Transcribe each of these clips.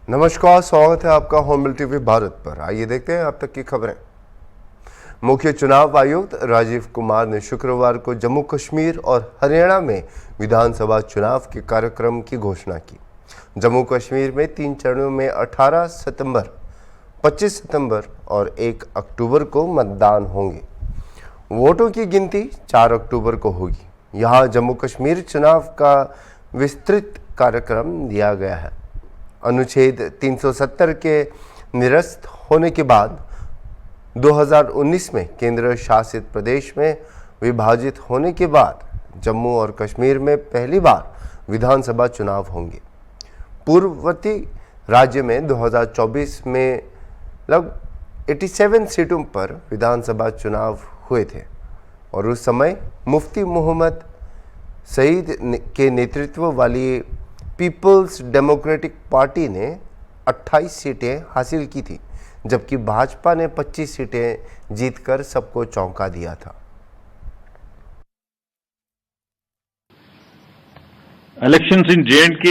नमस्कार, स्वागत है आपका होमबिल टीवी भारत पर। आइए देखते हैं अब तक की खबरें। मुख्य चुनाव आयुक्त राजीव कुमार ने शुक्रवार को जम्मू कश्मीर और हरियाणा में विधानसभा चुनाव के कार्यक्रम की घोषणा की। जम्मू कश्मीर में 3 चरणों में 18 सितंबर, 25 सितंबर और 1 अक्टूबर को मतदान होंगे। वोटों की गिनती 4 अक्टूबर को होगी। यहाँ जम्मू कश्मीर चुनाव का विस्तृत कार्यक्रम दिया गया है। अनुच्छेद 370 के निरस्त होने के बाद 2019 में केंद्र शासित प्रदेश में विभाजित होने के बाद जम्मू और कश्मीर में पहली बार विधानसभा चुनाव होंगे। पूर्ववर्ती राज्य में 2024 में लगभग 87 सीटों पर विधानसभा चुनाव हुए थे और उस समय मुफ्ती मोहम्मद सईद के नेतृत्व वाली पीपल्स डेमोक्रेटिक पार्टी ने 28 सीटें हासिल की थी, जबकि भाजपा ने 25 सीटें जीतकर सबको चौंका दिया था। Elections in J&K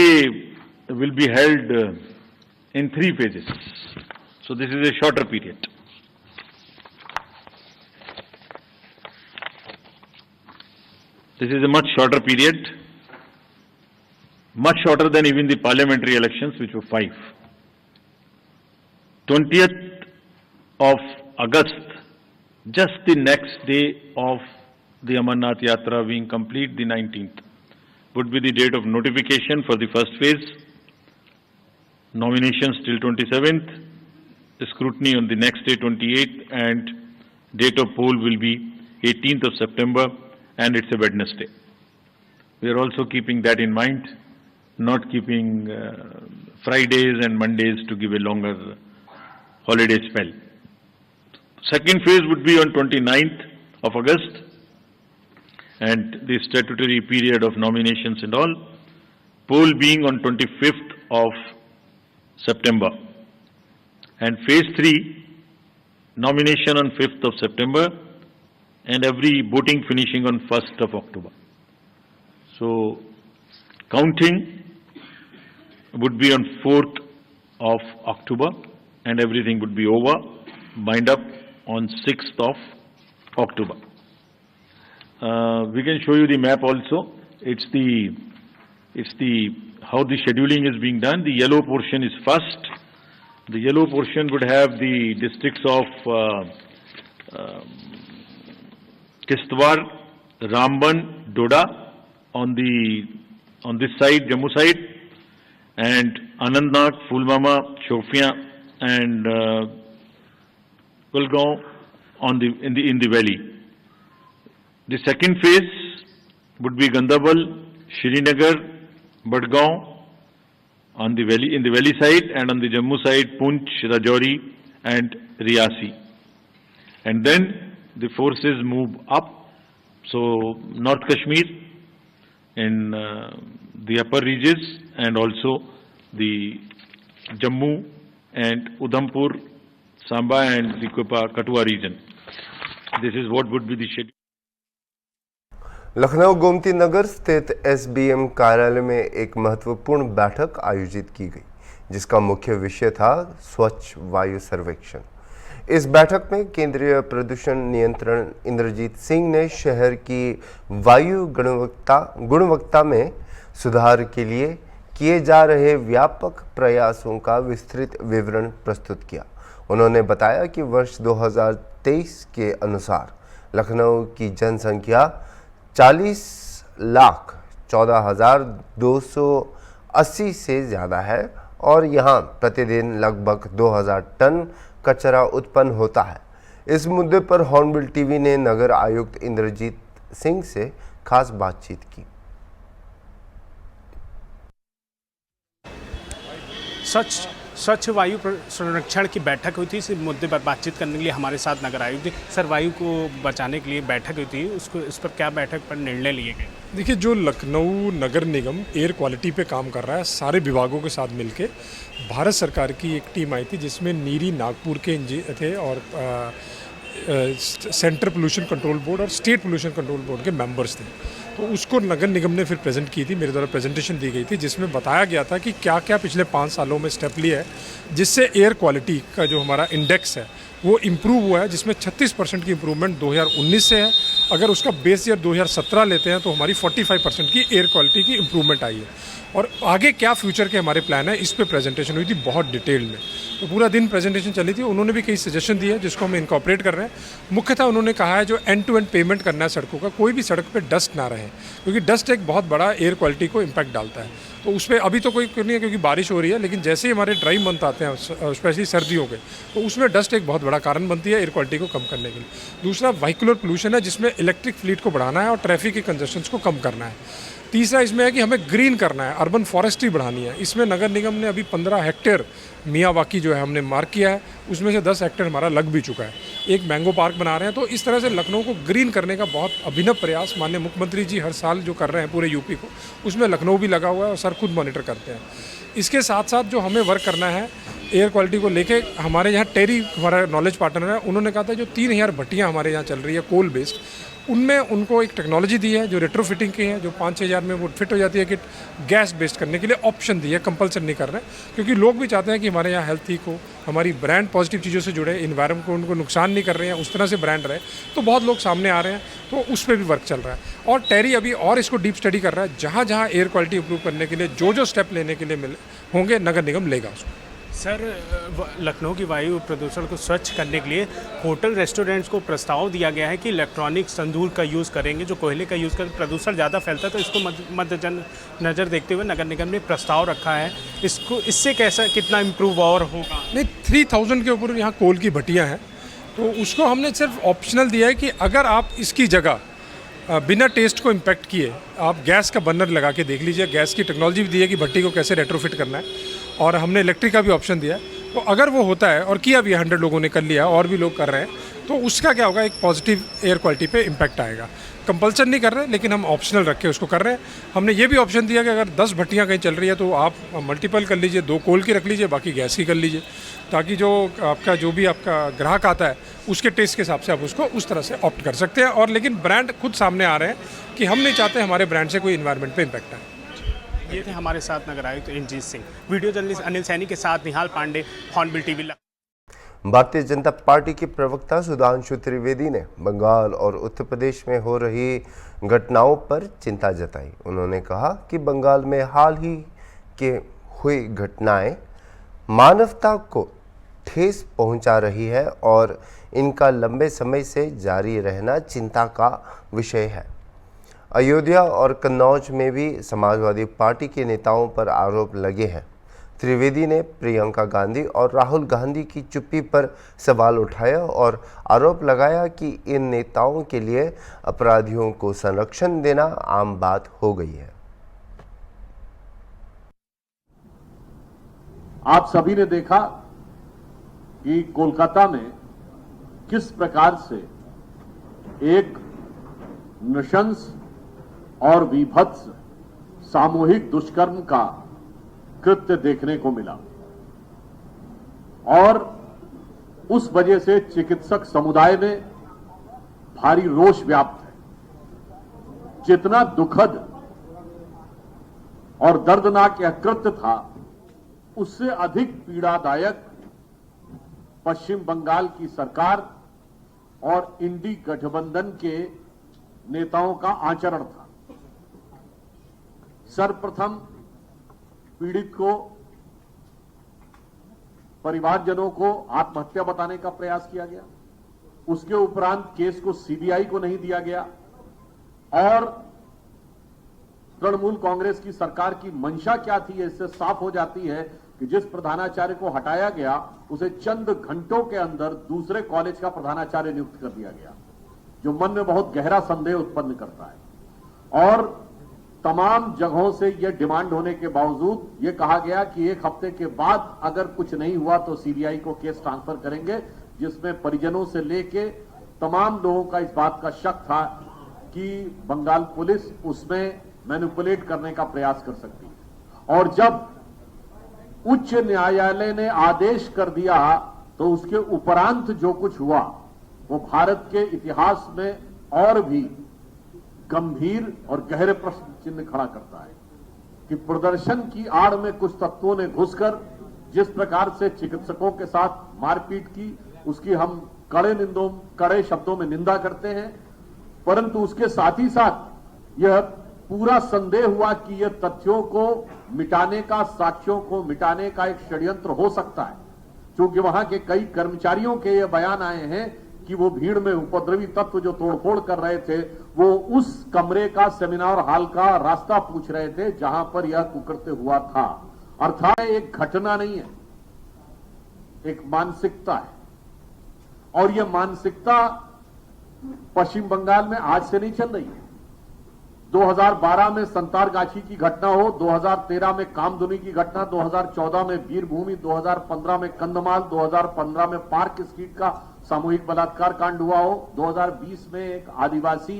will be held in 3 phases. So this is a shorter period. This is a much shorter period, much shorter than even the parliamentary elections, which were 5. 20th of August, just the next day of the Amarnath Yatra being complete, the 19th, would be the date of notification for the first phase, nominations till 27th, scrutiny on the next day 28th, and date of poll will be 18th of September, and it's a Wednesday. We are also keeping that in mind, not keeping Fridays and Mondays to give a longer holiday spell. Second phase would be on 29th of August, and the statutory period of nominations and all, poll being on 25th of September, and phase 3, nomination on 5th of September, and every voting finishing on 1st of October. So counting would be on 4th of October, and everything would be over, bind up on 6th of October. We can show you the map also. It's the how the scheduling is being done. The yellow portion is first. The yellow portion would have the districts of Kishtwar, Ramban, Doda on this side, Jammu side, and Anantnag, Pulwama, Shopian, and Kulgaon in the valley. The second phase would be Gandarbal, Srinagar, Badgaon on the valley, in the valley side, and on the Jammu side, Poonch, Rajouri, and Riyasi. And then the forces move up. So North Kashmir in the upper regions, and also the Jammu and Udhampur, Samba, and the Kathua region. This is what would be the schedule. Lucknow Gomti Nagar स्थित SBM कार्यालय में एक महत्वपूर्ण बैठक आयोजित की गई, जिसका मुख्य विषय था स्वच्छ वायु सर्वेक्षण। इस बैठक में केंद्रीय प्रदूषण नियंत्रण इंद्रजीत सिंह ने शहर की वायु गुणवत्ता में सुधार के लिए किए जा रहे व्यापक प्रयासों का विस्तृत विवरण प्रस्तुत किया। उन्होंने बताया कि वर्ष 2023 के अनुसार लखनऊ की जनसंख्या 40,14,280 से ज़्यादा है और यहाँ प्रतिदिन लगभग 2000 टन कचरा उत्पन्न होता है। इस मुद्दे पर हॉर्नबिल टीवी ने नगर आयुक्त इंद्रजीत सिंह से खास बातचीत की। स्वच्छ वायु संरक्षण की बैठक हुई थी। इस मुद्दे पर बातचीत करने के लिए हमारे साथ नगर आयुक्त सर, वायु को बचाने के लिए बैठक हुई थी, उसको इस पर क्या बैठक पर निर्णय लिए गए? देखिए, जो लखनऊ नगर निगम एयर क्वालिटी पे काम कर रहा है, सारे विभागों के साथ मिलके भारत सरकार की एक टीम आई थी, जिसमें नीरी नागपुर के थे और सेंट्रल पोल्यूशन कंट्रोल बोर्ड और स्टेट पोल्यूशन कंट्रोल बोर्ड के मेंबर्स थे। तो उसको नगर निगम ने फिर प्रेजेंट की थी, मेरे द्वारा प्रेजेंटेशन दी गई थी, जिसमें बताया गया था कि क्या क्या पिछले 5 सालों में स्टेप लिया है जिससे एयर क्वालिटी का जो हमारा इंडेक्स है वो इम्प्रूव हुआ है, जिसमें 36% की इम्प्रूवमेंट 2019 से है। अगर उसका बेस ईयर 2017 लेते हैं तो हमारी 45% की एयर क्वालिटी की इम्प्रूवमेंट आई है। और आगे क्या फ्यूचर के हमारे प्लान है, इस पे प्रेजेंटेशन हुई थी बहुत डिटेल में। तो पूरा दिन प्रेजेंटेशन चली थी, उन्होंने भी कई सजेशन दिए जिसको हम इनकॉर्पोरेट कर रहे हैं। मुख्यतः उन्होंने कहा है जो एंड टू एंड पेमेंट करना है सड़कों का, कोई भी सड़क पे डस्ट ना रहे, क्योंकि डस्ट एक बहुत बड़ा एयर क्वालिटी को इम्पैक्ट डालता है। तो उस पर अभी तो कोई नहीं है क्योंकि बारिश हो रही है, लेकिन जैसे ही हमारे ड्राई मंथ आते हैं स्पेशली सर्दियों के, तो उसमें डस्ट एक बहुत बड़ा कारण बनती है एयर क्वालिटी को कम करने के लिए। दूसरा व्हीकुलर पोल्यूशन है, जिसमें इलेक्ट्रिक फ्लीट को बढ़ाना है और ट्रैफिक के कंजेशन को कम करना है। तीसरा इसमें है कि हमें ग्रीन करना है, अर्बन फॉरेस्ट्री बढ़ानी है। इसमें नगर निगम ने अभी 15 हेक्टेयर मियावाकी जो है हमने मार्क किया है, उसमें से 10 हेक्टेयर हमारा लग भी चुका है। एक मैंगो पार्क बना रहे हैं। तो इस तरह से लखनऊ को ग्रीन करने का बहुत अभिनव प्रयास माननीय मुख्यमंत्री जी हर साल जो कर रहे हैं पूरे यूपी को, उसमें लखनऊ भी लगा हुआ है और सर खुद मॉनिटर करते हैं। इसके साथ साथ जो हमें वर्क करना है एयर क्वालिटी को लेके, हमारे यहाँ टेरी हमारा नॉलेज पार्टनर है, उन्होंने कहा था जो 3000 भट्टियाँ हमारे यहाँ चल रही है कोल बेस्ड, उनमें उनको एक टेक्नोलॉजी दी है जो रेट्रोफिटिंग की है, जो 5-6 हज़ार में वो फिट हो जाती है किट, गैस बेस्ड करने के लिए ऑप्शन दी है, कंपल्सन नहीं कर रहे हैं। क्योंकि लोग भी चाहते हैं कि हमारे यहाँ हेल्थ ठीक हो, हमारी ब्रांड पॉजिटिव चीज़ों से जुड़े, इन्वायरमेंट को उनको नुकसान नहीं कर रहे हैं, उस तरह से ब्रांड रहे। तो बहुत लोग सामने आ रहे हैं, तो उस पर भी वर्क चल रहा है। और टेरी अभी और इसको डीप स्टडी कर रहा है, जहाँ जहाँ एयर क्वालिटी इंप्रूव करने के लिए जो स्टेप लेने के लिए मिले होंगे नगर निगम लेगा उसको। सर, लखनऊ की वायु प्रदूषण को स्वच्छ करने के लिए होटल रेस्टोरेंट्स को प्रस्ताव दिया गया है कि इलेक्ट्रॉनिक तंदूर का यूज़ करेंगे, जो कोयले का यूज़ कर प्रदूषण ज़्यादा फैलता है। तो इसको मद्देनजर देखते हुए नगर निगम ने प्रस्ताव रखा है, इससे कैसा कितना इम्प्रूव और होगा? नहीं, 3000 के ऊपर यहाँ कोल की भट्टियाँ हैं, तो उसको हमने सिर्फ ऑप्शनल दिया है कि अगर आप इसकी जगह बिना टेस्ट को इम्पैक्ट किए आप गैस का बर्नर लगा के देख लीजिए। गैस की टेक्नोलॉजी भी दी है कि भट्टी को कैसे रेट्रोफिट करना है, और हमने इलेक्ट्रिक का भी ऑप्शन दिया है। तो अगर वो होता है, और किया भी 100 लोगों ने कर लिया और भी लोग कर रहे हैं, तो उसका क्या होगा, एक पॉजिटिव एयर क्वालिटी पे इम्पैक्ट आएगा। कंपल्सन नहीं कर रहे, लेकिन हम ऑप्शनल रख के उसको कर रहे हैं। हमने ये भी ऑप्शन दिया कि अगर 10 भट्टियाँ कहीं चल रही है तो आप मल्टीपल कर लीजिए, 2 कोल की रख लीजिए, बाकी गैस की कर लीजिए, ताकि जो भी आपका ग्राहक आता है उसके टेस्ट के हिसाब से आप उसको उस तरह से ऑप्ट कर सकते हैं। और लेकिन ब्रांड खुद सामने आ रहे हैं कि हम नहीं चाहते हमारे ब्रांड से कोई इन्वायरमेंट पे इम्पैक्ट आए। ये थे हमारे साथ नगर आयुक्त इंजीत सिंह। वीडियो जर्नलिस्ट अनिल सैनी के साथ निहाल Pandey, hornbill TV. Bharatiya Janata party के प्रवक्ता सुधांशु त्रिवेदी ने बंगाल और उत्तर प्रदेश में हो रही घटनाओं पर चिंता जताई। उन्होंने कहा कि बंगाल में हाल ही के हुई घटनाएं मानवता को ठेस पहुंचा रही है और इनका लंबे समय से जारी रहना चिंता का विषय है। अयोध्या और कन्नौज में भी समाजवादी पार्टी के नेताओं पर आरोप लगे हैं। त्रिवेदी ने प्रियंका गांधी और राहुल गांधी की चुप्पी पर सवाल उठाया और आरोप लगाया कि इन नेताओं के लिए अपराधियों को संरक्षण देना आम बात हो गई है। आप सभी ने देखा कि कोलकाता में किस प्रकार से एक नृशंस और विभत्स सामूहिक दुष्कर्म का कृत्य देखने को मिला, और उस वजह से चिकित्सक समुदाय में भारी रोष व्याप्त है। जितना दुखद और दर्दनाक यह कृत्य था, उससे अधिक पीड़ादायक पश्चिम बंगाल की सरकार और इंडी गठबंधन के नेताओं का आचरण था। सर्वप्रथम पीड़ित को, परिवारजनों को आत्महत्या बताने का प्रयास किया गया। उसके उपरांत केस को सीबीआई को नहीं दिया गया, और तृणमूल कांग्रेस की सरकार की मंशा क्या थी, इससे साफ हो जाती है कि जिस प्रधानाचार्य को हटाया गया उसे चंद घंटों के अंदर दूसरे कॉलेज का प्रधानाचार्य नियुक्त कर दिया गया, जो मन में बहुत गहरा संदेह उत्पन्न करता है। और तमाम जगहों से यह डिमांड होने के बावजूद यह कहा गया कि 1 हफ्ते के बाद अगर कुछ नहीं हुआ तो सीबीआई को केस ट्रांसफर करेंगे, जिसमें परिजनों से लेके तमाम लोगों का इस बात का शक था कि बंगाल पुलिस उसमें मैनिपुलेट करने का प्रयास कर सकती है। और जब उच्च न्यायालय ने आदेश कर दिया तो उसके उपरांत जो कुछ हुआ वो भारत के इतिहास में और भी गंभीर और गहरे प्रश्न चिन्ह खड़ा करता है कि प्रदर्शन की आड़ में कुछ तत्वों ने घुसकर जिस प्रकार से चिकित्सकों के साथ मारपीट की, उसकी हम कड़े शब्दों में निंदा करते हैं, परंतु उसके साथ ही साथ यह पूरा संदेह हुआ कि यह तथ्यों को मिटाने का, साक्ष्यों को मिटाने का एक षड्यंत्र हो सकता है, क्योंकि वहां के कई कर्मचारियों के ये बयान आए हैं कि वो भीड़ में उपद्रवी तत्व जो तोड़फोड़ कर रहे थे, वो उस कमरे का, सेमिनार हॉल का रास्ता पूछ रहे थे जहां पर यह कुकृत्य हुआ था। अर्थात एक घटना नहीं है, एक मानसिकता है, और यह मानसिकता पश्चिम बंगाल में आज से नहीं चल रही है। 2012 में संतारगाछी की घटना हो, 2013 में कामधुनी की घटना, 2014 में वीरभूमि, 2015 में कंधमाल, 2015 में पार्क स्ट्रीट का सामूहिक बलात्कार कांड हुआ हो, 2020 में एक आदिवासी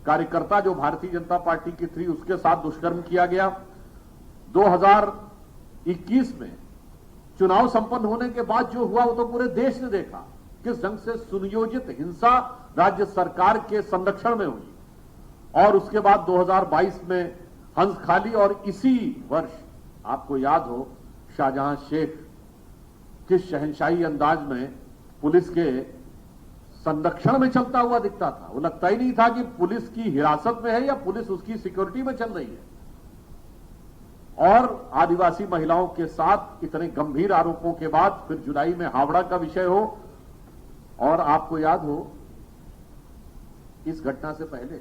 कार्यकर्ता जो भारतीय जनता पार्टी की थी उसके साथ दुष्कर्म किया गया, 2021 में चुनाव संपन्न होने के बाद जो हुआ वो तो पूरे देश ने देखा किस ढंग से सुनियोजित हिंसा राज्य सरकार के संरक्षण में हुई। और उसके बाद 2022 में हंसखाली, और इसी वर्ष आपको याद हो शाहजहां शेख किस शहंशाही अंदाज में पुलिस के संरक्षण में चलता हुआ दिखता था। वो लगता ही नहीं था कि पुलिस की हिरासत में है या पुलिस उसकी सिक्योरिटी में चल रही है। और आदिवासी महिलाओं के साथ इतने गंभीर आरोपों के बाद फिर जुलाई में हावड़ा का विषय हो, और आपको याद हो इस घटना से पहले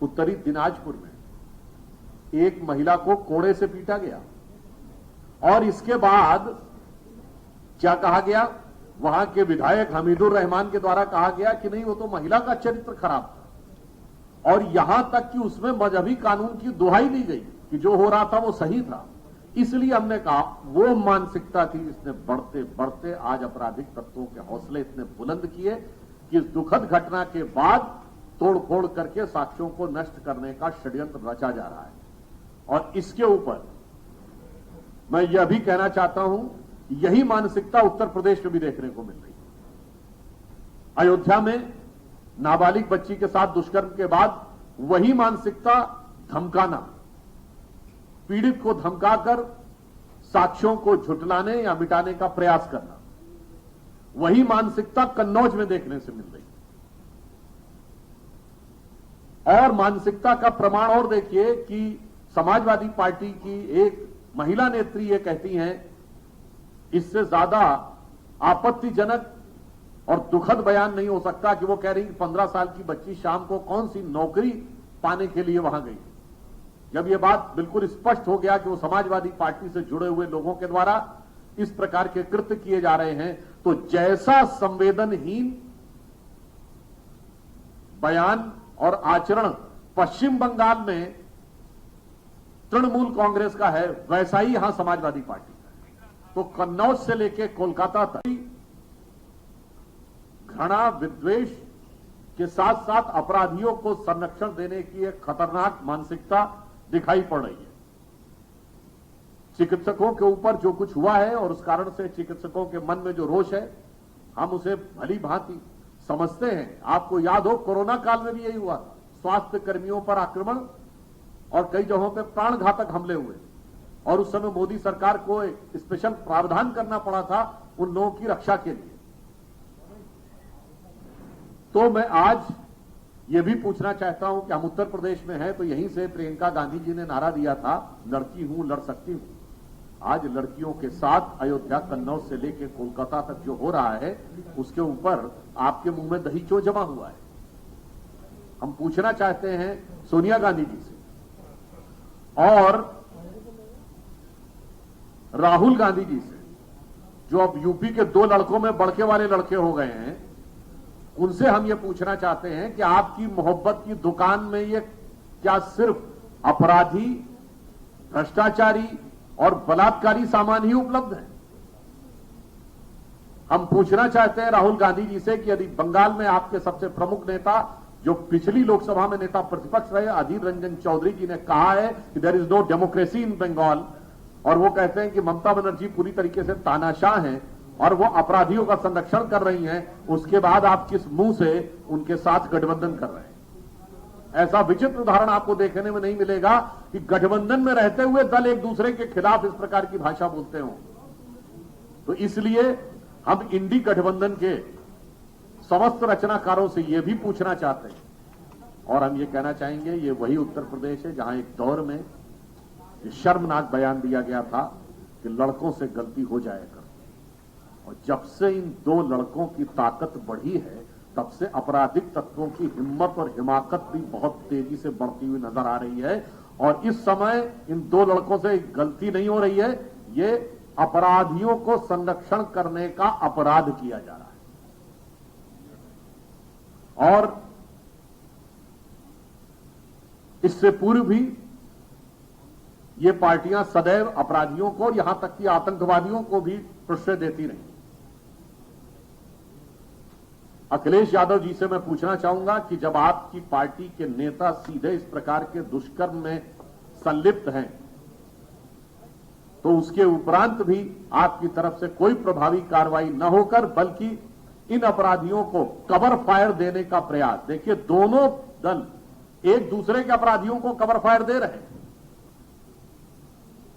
उत्तरी दिनाजपुर में एक महिला को कोड़े से पीटा गया, और इसके बाद क्या कहा गया, वहां के विधायक हमीदुर रहमान के द्वारा कहा गया कि नहीं वो तो महिला का चरित्र खराब था, और यहां तक कि उसमें मजहबी कानून की दुहाई दी गई कि जो हो रहा था वो सही था। इसलिए हमने कहा वो मानसिकता थी जिसने बढ़ते बढ़ते आज आपराधिक तत्वों के हौसले इतने बुलंद किए कि इस दुखद घटना के बाद तोड़फोड़ करके साक्ष्यों को नष्ट करने का षड्यंत्र रचा जा रहा है। और इसके ऊपर मैं यह भी कहना चाहता हूं, यही मानसिकता उत्तर प्रदेश में भी देखने को मिल रही है। अयोध्या में नाबालिग बच्ची के साथ दुष्कर्म के बाद वही मानसिकता धमकाना, पीड़ित को धमकाकर साक्ष्यों को झुठलाने या मिटाने का प्रयास करना, वही मानसिकता कन्नौज में देखने से मिल रही है। और मानसिकता का प्रमाण और देखिए कि समाजवादी पार्टी की एक महिला नेत्री ये कहती हैं, इससे ज्यादा आपत्तिजनक और दुखद बयान नहीं हो सकता कि वो कह रही कि 15 साल की बच्ची शाम को कौन सी नौकरी पाने के लिए वहां गई। जब यह बात बिल्कुल स्पष्ट हो गया कि वो समाजवादी पार्टी से जुड़े हुए लोगों के द्वारा इस प्रकार के कृत्य किए जा रहे हैं, तो जैसा संवेदनहीन बयान और आचरण पश्चिम बंगाल में तृणमूल कांग्रेस का है, वैसा ही यहां समाजवादी पार्टी का है। तो कन्नौज से लेकर कोलकाता तक घृणा, विद्वेष के साथ साथ अपराधियों को संरक्षण देने की एक खतरनाक मानसिकता दिखाई पड़ रही है। चिकित्सकों के ऊपर जो कुछ हुआ है और उस कारण से चिकित्सकों के मन में जो रोष है, हम उसे भली भांति समझते हैं। आपको याद हो कोरोना काल में भी यही हुआ, स्वास्थ्य कर्मियों पर आक्रमण और कई जगहों पर प्राणघातक हमले हुए, और उस समय मोदी सरकार को एक स्पेशल प्रावधान करना पड़ा था उन लोगों की रक्षा के लिए। तो मैं आज ये भी पूछना चाहता हूं कि हम उत्तर प्रदेश में हैं, तो यहीं से प्रियंका गांधी जी ने नारा दिया था, लड़की हूं लड़ सकती हूं। आज लड़कियों के साथ अयोध्या, कन्नौज से लेकर कोलकाता तक जो हो रहा है, उसके ऊपर आपके मुंह में दही क्यों जमा हुआ है? हम पूछना चाहते हैं सोनिया गांधी जी से और राहुल गांधी जी से, जो अब यूपी के 2 लड़कों में बड़के वाले लड़के हो गए हैं, उनसे हम ये पूछना चाहते हैं कि आपकी मोहब्बत की दुकान में ये क्या सिर्फ अपराधी, भ्रष्टाचारी और बलात्कारी सामान ही उपलब्ध है? हम पूछना चाहते हैं राहुल गांधी जी से कि यदि बंगाल में आपके सबसे प्रमुख नेता, जो पिछली लोकसभा में नेता प्रतिपक्ष रहे, अधीर रंजन चौधरी जी ने कहा है कि there is no democracy in Bengal, और वो कहते हैं कि ममता बनर्जी पूरी तरीके से तानाशाह हैं और वो अपराधियों का संरक्षण कर रही हैं, उसके बाद आप किस मुंह से उनके साथ गठबंधन कर रहे हैं? ऐसा विचित्र उदाहरण आपको देखने में नहीं मिलेगा कि गठबंधन में रहते हुए दल एक दूसरे के खिलाफ इस प्रकार की भाषा बोलते हो। तो इसलिए हम इंडी गठबंधन के समस्त रचनाकारों से यह भी पूछना चाहते हैं और हम ये कहना चाहेंगे, ये वही उत्तर प्रदेश है जहां एक दौर में ये शर्मनाक बयान दिया गया था कि लड़कों से गलती हो जाएगा, और जब से इन दो लड़कों की ताकत बढ़ी है तब से आपराधिक तत्वों की हिम्मत और हिमाकत भी बहुत तेजी से बढ़ती हुई नजर आ रही है। और इस समय इन दो लड़कों से गलती नहीं हो रही है, ये अपराधियों को संरक्षण करने का अपराध किया जा रहा है। और इससे पूर्व भी ये पार्टियां सदैव अपराधियों को, यहां तक कि आतंकवादियों को भी प्रश्रय देती रही। अखिलेश यादव जी से मैं पूछना चाहूंगा कि जब आपकी पार्टी के नेता सीधे इस प्रकार के दुष्कर्म में संलिप्त हैं, तो उसके उपरांत भी आपकी तरफ से कोई प्रभावी कार्रवाई न होकर बल्कि इन अपराधियों को कवर फायर देने का प्रयास, देखिए दोनों दल एक दूसरे के अपराधियों को कवर फायर दे रहे हैं।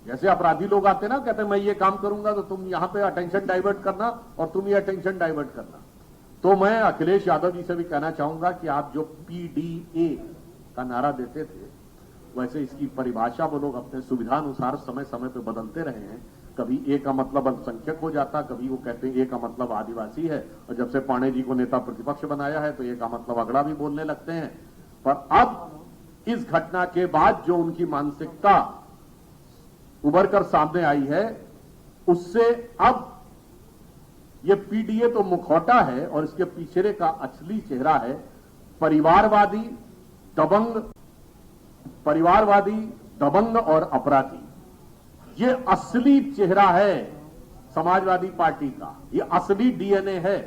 जैसे अपराधी लोग आते ना, कहते मैं ये काम करूंगा तो तुम यहां पे अटेंशन डाइवर्ट करना और तुम ये अटेंशन डाइवर्ट करना। तो मैं अखिलेश यादव जी से भी कहना चाहूंगा कि आप जो पीडीए का नारा देते थे, वैसे इसकी परिभाषा वो लोग अपने सुविधानुसार समय समय पे बदलते रहे हैं। कभी ए का मतलब अल्पसंख्यक हो जाता, कभी वो कहते हैं ए का मतलब आदिवासी है, और जब से पांडे जी को नेता प्रतिपक्ष बनाया है तो ए का मतलब अगड़ा भी बोलने लगते हैं। पर अब इस घटना के बाद जो उनकी मानसिकता उभर कर सामने आई है, उससे अब ये पीडीए तो मुखौटा है और इसके पीछे का असली चेहरा है परिवारवादी, दबंग और अपराधी। ये असली चेहरा है समाजवादी पार्टी का, ये असली डीएनए है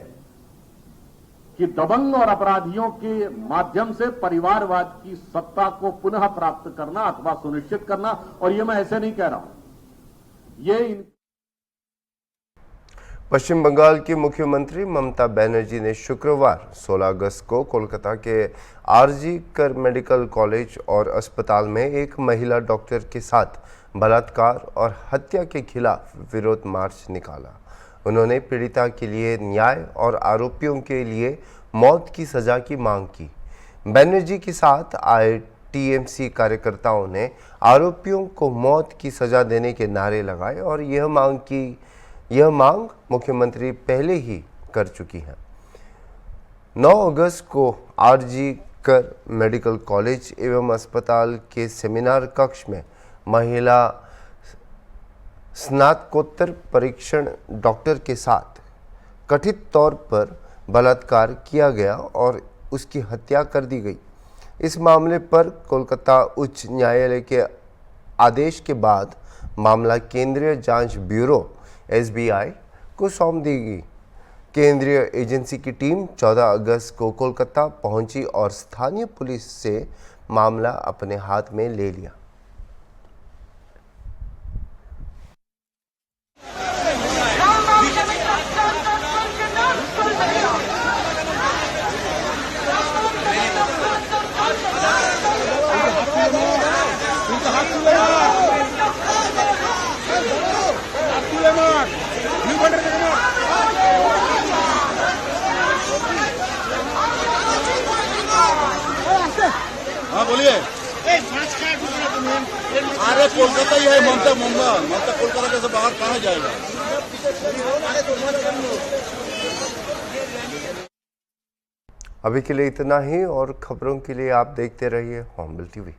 कि दबंग और अपराधियों के माध्यम से परिवारवाद की सत्ता को पुनः प्राप्त करना अथवा सुनिश्चित करना। और ये मैं ऐसे नहीं कह रहा हूं, ये पश्चिम बंगाल की मुख्यमंत्री ममता बनर्जी ने शुक्रवार 16 अगस्त को कोलकाता के आरजी कर मेडिकल कॉलेज और अस्पताल में एक महिला डॉक्टर के साथ बलात्कार और हत्या के खिलाफ विरोध मार्च निकाला। उन्होंने पीड़िता के लिए न्याय और आरोपियों के लिए मौत की सजा की मांग की। बनर्जी के साथ आए टीएमसी कार्यकर्ताओं ने आरोपियों को मौत की सजा देने के नारे लगाए और यह मांग मुख्यमंत्री पहले ही कर चुकी है। 9 अगस्त को आरजी कर मेडिकल कॉलेज एवं अस्पताल के सेमिनार कक्ष में महिला स्नातकोत्तर परीक्षण डॉक्टर के साथ कथित तौर पर बलात्कार किया गया और उसकी हत्या कर दी गई। इस मामले पर कोलकाता उच्च न्यायालय के आदेश के बाद मामला केंद्रीय जांच ब्यूरो एसबीआई को सौंप दी गई। केंद्रीय एजेंसी की टीम 14 अगस्त को कोलकाता पहुंची और स्थानीय पुलिस से मामला अपने हाथ में ले लिया। हाँ बोलिए। अरे कोलकाता ही है, ममता कोलकाता के से बाहर कहाँ जाएगा। अभी के लिए इतना ही और खबरों के लिए आप देखते रहिए होमबिल टीवी।